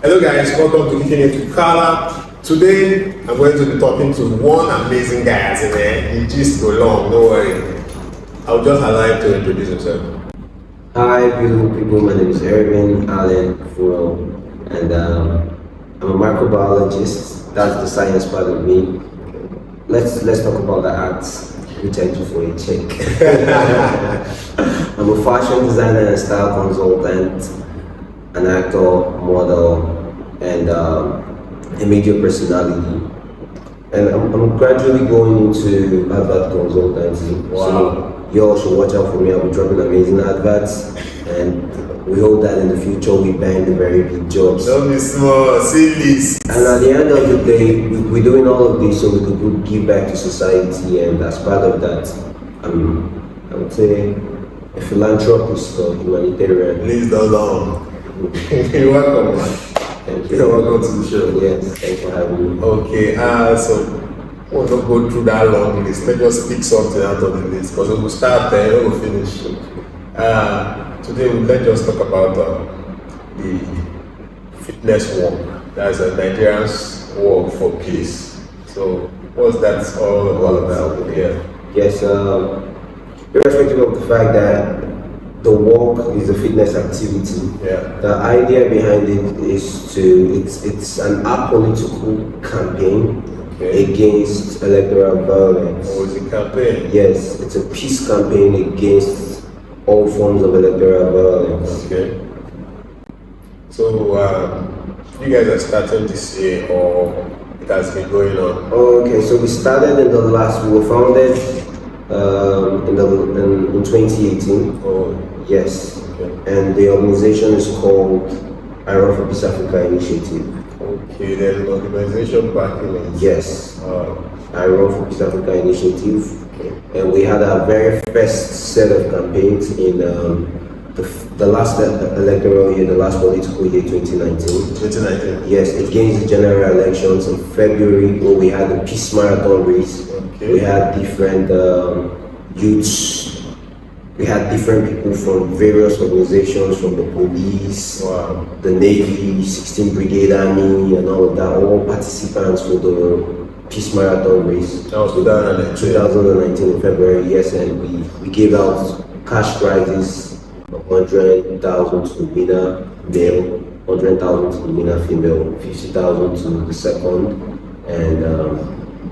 Hello guys, welcome to Kickin It Wit Kala. Today I'm going to be talking to one amazing guy as in there. He just go long, no worry. I'll just allow him to introduce himself. Hi, beautiful people. My name is Irvin Allen, and I'm a microbiologist. That's the science part of me. Let's talk about the arts, which I do for a check. I'm a fashion designer and style consultant, an actor, model, and a media personality. And I'm gradually going into advert consultancy. Wow. So you all should watch out for me. I'll be dropping amazing adverts, and we hope that in the future we bang the very big jobs. Don't be small, see this. And at the end of the day, we're doing all of this so we could give back to society, and as part of that, I would say a philanthropist or humanitarian. Please don't long. You're welcome, man. Thank you. You're welcome to the show. Yes, thanks for having me. Okay, so we'll not go through that long list. Let's just pick something out of the list because we'll start there, we'll finish. Today let's just talk about the fitness walk. That's a Nigerian's walk for peace. So what's that all about? Yeah. Yes, irrespective of the fact that the walk is a fitness activity, Yeah. the idea behind it is it's an apolitical campaign against electoral violence. Or is it campaign? Yes, it's a peace campaign against all forms of electoral violence. Okay. So you guys are starting this year or it has been going on? Okay, so we started we were founded in 2018. Oh, Yes, okay. and the organization is called Iron for Peace Africa Initiative. Okay, there's an organization backing it. Yes, Uh, Iron for Peace Africa Initiative, and we had our very first set of campaigns in the last electoral year, the last political year, 2019. 2019. Yes, against the general elections in February, where we had a peace marathon race. Okay. We had different youths. We had different people from various organizations, from the police, Wow. the Navy, 16th Brigade Army, and all of that, all participants for the peace marathon race. That was 2019. 2019 in February, yes, and we gave out cash prizes of 100,000 to the winner male, 100,000 to the winner female, 50,000 to the second, and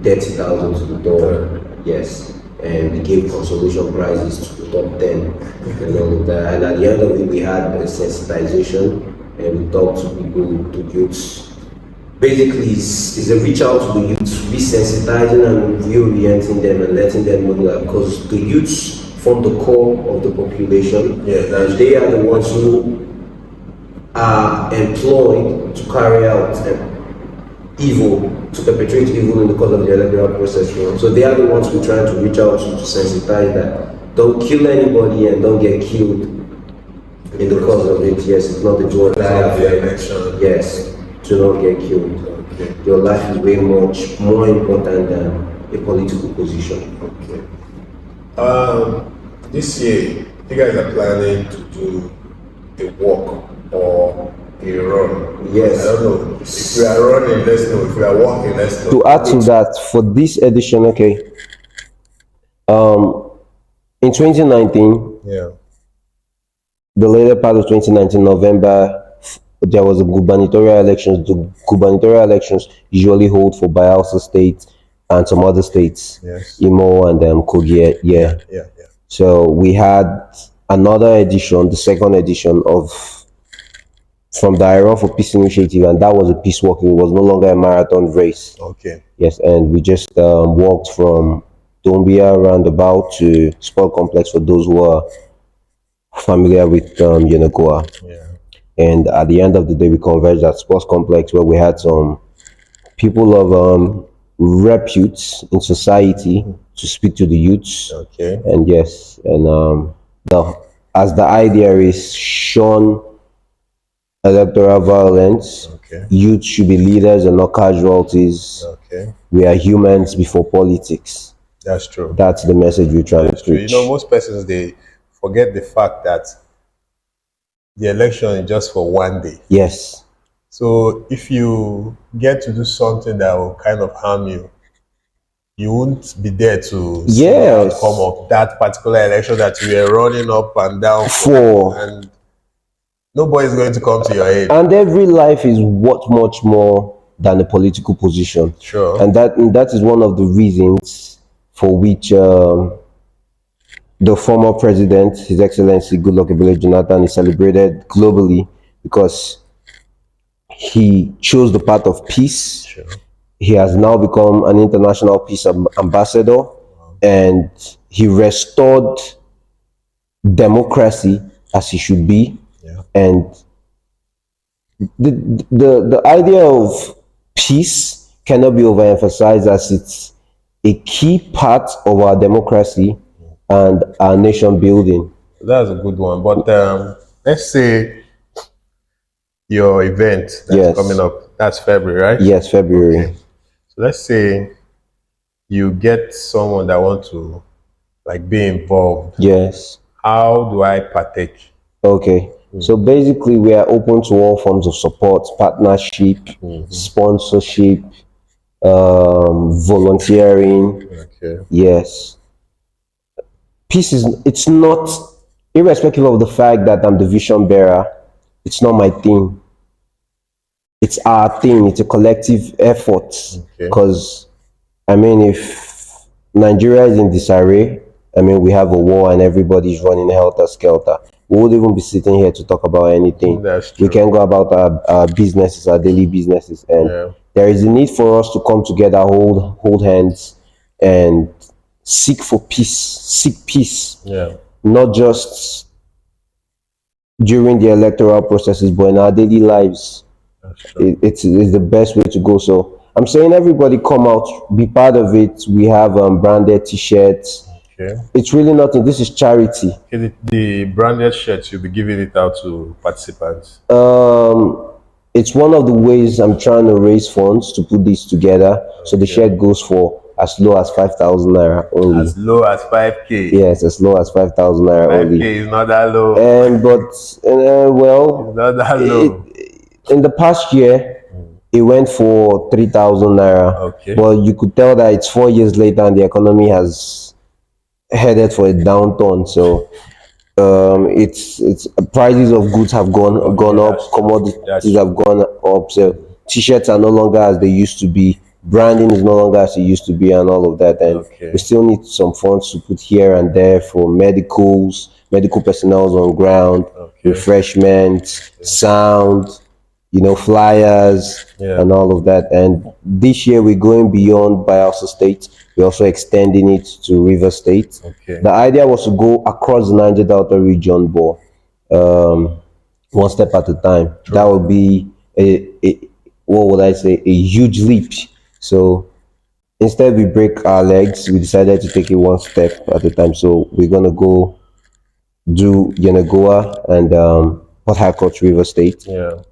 30,000 to the third. Yes, and we gave consolation prizes to the top 10 and all of that. And at the end of it, we had a sensitization, and we talked to people, to youths. Basically, it's a reach out to the youths, resensitizing and reorienting them and letting them know that because the youths form the core of the population, and they are the ones who are employed to carry out evil, to perpetrate evil in the course of the electoral process. So they are the ones we're trying to reach out to sensitize that don't kill anybody and don't get killed in the course of it. Yes, it's not a do or die affair. Yes. To not get killed. Okay. Your life is way much more important than a political position. Okay. This year, you guys are planning to do a walk or a run. Yes. I don't know. If we are running, let's know. If we are walking, let's know. To add to that, for this edition, in 2019, Yeah. the later part of 2019, November, there was a gubernatorial elections. The gubernatorial elections usually hold for Bayelsa State and some other states, Yes. Imo and Kogi. Yeah. Yeah. So we had another edition, the second edition from the Iron for Peace Initiative, and that was a peace walking. It was no longer a marathon race. Okay. Yes, and we just walked from Dombia roundabout to Sport Complex for those who are familiar with Yenagoa. Yeah. And at the end of the day, we converged at Sports Complex where we had some people of repute in society to speak to the youths. Okay. And yes, and as the idea is shun electoral violence, Okay. youth should be leaders and not casualties. Okay. We are humans before politics. That's true. That's the message we're trying to True. preach. You know, most persons, they forget the fact that the election is just for one day. Yes. So if you get to do something that will kind of harm you, you won't be there to see the Yes. outcome of that particular election that you were running up and down For and nobody is going to come to your aid. and every life is worth much more than a political position. Sure. And that is one of the reasons for which the former president, His Excellency Goodluck Ebele Jonathan, is celebrated globally because he chose the path of peace. Sure. He has now become an international peace ambassador, and he restored democracy as it should be. Yeah. And the idea of peace cannot be overemphasized, as it's a key part of our democracy and our nation building. That's a good one. But let's say your event that's Yes. coming up, that's February, right? Yes, February. Okay. So let's say you get someone that wants to like be involved. Yes. How do I partake? Okay. So basically, we are open to all forms of support, partnership, sponsorship, volunteering. Okay. Yes. Peace it's not, irrespective of the fact that I'm the vision bearer, it's not my thing. It's our thing. It's a collective effort. Okay. Because, I mean, if Nigeria is in disarray, I mean, we have a war and everybody's running helter-skelter, we wouldn't even be sitting here to talk about anything. That's true. We can go about our businesses, our daily businesses. And there is a need for us to come together, hold hands, and seek for peace, seek peace. Yeah. Not just during the electoral processes, but in our daily lives. It's the best way to go. So I'm saying everybody come out, be part of it. We have branded t-shirts. Okay. It's really nothing. This is charity. Okay, the branded shirts, you'll be giving it out to participants. It's one of the ways I'm trying to raise funds to put this together. So the shirt goes for as low as 5,000 naira only. As low as 5K. Yes, as low as 5,000 naira 5K only. is not that low. Well, It's not that low. in the past year, it went for 3,000 naira. Okay. But you could tell that it's 4 years later and the economy has headed for a downturn. So it's prices of goods have gone up, commodities have gone up. So t-shirts are no longer as they used to be. Branding is no longer as it used to be, and all of that. And we still need some funds to put here and there for medical personnel on ground, refreshments, sound, flyers, and all of that. And this year we're going beyond Bayelsa State. We're also extending it to River State. The idea was to go across the Niger Delta region, but one step at a time. That would be a huge leap. So instead we break our legs, we decided to take it one step at a time. So we're gonna go do Yenagoa and Port Harcourt, River State.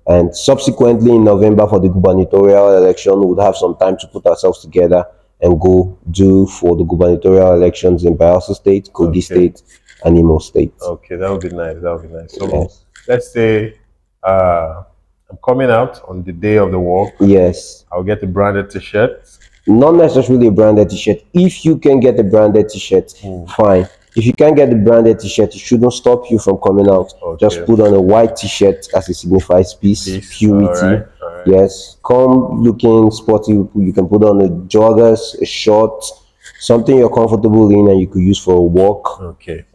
And subsequently in November for the gubernatorial election, we would have some time to put ourselves together and go do for the gubernatorial elections in Bayelsa State, Kogi State, and Imo State. Okay, that would be nice. That would be nice. So let's say I'm coming out on the day of the walk. Yes. I'll get a branded t-shirt. Not necessarily a branded t-shirt. If you can get a branded t-shirt, fine. If you can't get the branded t-shirt, it shouldn't stop you from coming out. Just put on a white t-shirt as it signifies peace, purity. All right. Yes. Come looking sporty. You can put on a joggers, a short, something you're comfortable in and you could use for a walk.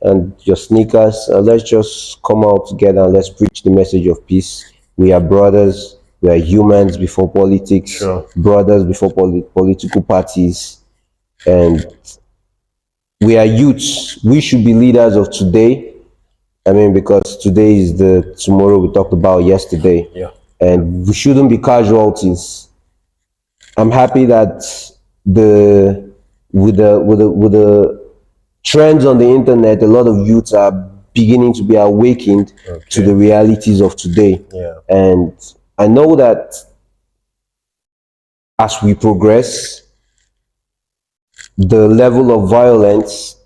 And your sneakers. Let's just come out together and let's preach the message of peace. We are brothers. We are humans before politics. Brothers before political parties. And we are youths. We should be leaders of today. I mean, because today is the tomorrow we talked about yesterday. And we shouldn't be casualties. I'm happy that with the trends on the internet, a lot of youths are beginning to be awakened to the realities of today. And I know that as we progress, the level of violence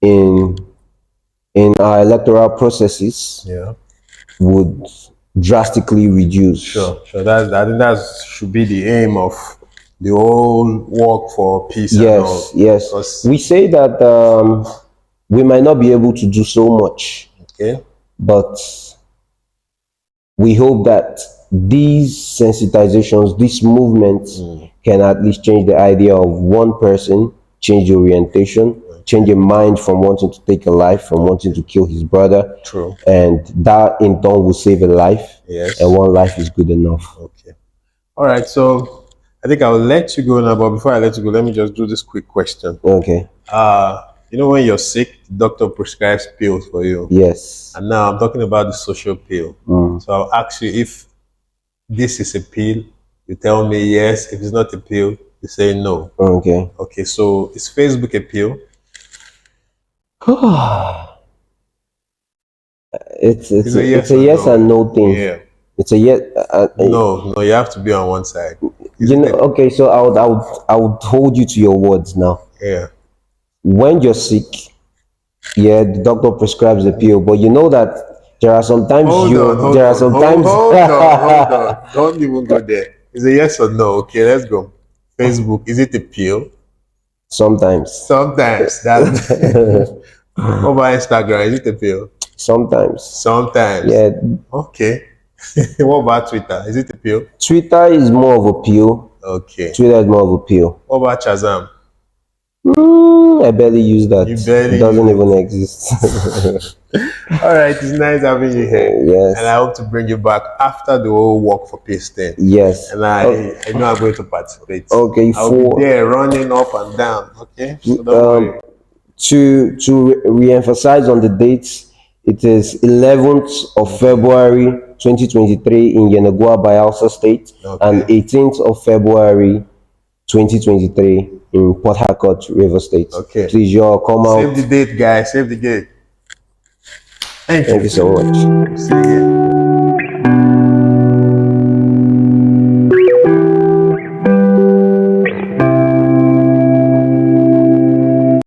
in our electoral processes would drastically reduce. Sure. I think that should be the aim of the whole work for peace and all. Yes, yes. Because, We say that we might not be able to do so much, okay. but we hope that these sensitizations, these movements can at least change the idea of one person, change the orientation, change the mind from wanting to take a life, from wanting to kill his brother. True. And that in turn will save a life. Yes. And one life is good enough. Okay. All right. So I think I'll let you go now, but before I let you go, let me just do this quick question. Okay. You know, when you're sick, the doctor prescribes pills for you. Yes. And now I'm talking about the social pill. So I'll ask you if this is a pill, you tell me yes. If it's not a pill, you say no. Okay. Okay, so is Facebook a pill? It's a yes and no thing. Yeah. It's a yes. No, you have to be on one side. Okay, so I would hold you to your words now. Yeah. When you're sick, yeah, the doctor prescribes a pill, but you know that there are sometimes Hold on. Don't even go there. Is a yes or no? Okay, let's go. Facebook, is it a pill? Sometimes. Sometimes. What about Instagram? Is it a pill? Sometimes. Sometimes. Yeah. Okay. What about Twitter? Is it a pill? Twitter is more of a pill. Okay. Twitter is more of a pill. What about Shazam? I barely use that. You barely It doesn't use even exist. All right, it's nice having you here. Yes. And I hope to bring you back after the whole Walk for Peace thing. Yes. And I know I'm going to participate. Okay. I'll be there running up and down. Okay. So don't worry. To re-emphasize on the dates, it is 11th of February 2023 in Yenagoa, Bayelsa State, and 18th of February 2023 in Port Harcourt, River State. Okay. Please, y'all come out. Save the date, guys. Save the date. Thank you. Thank you so much. See you again.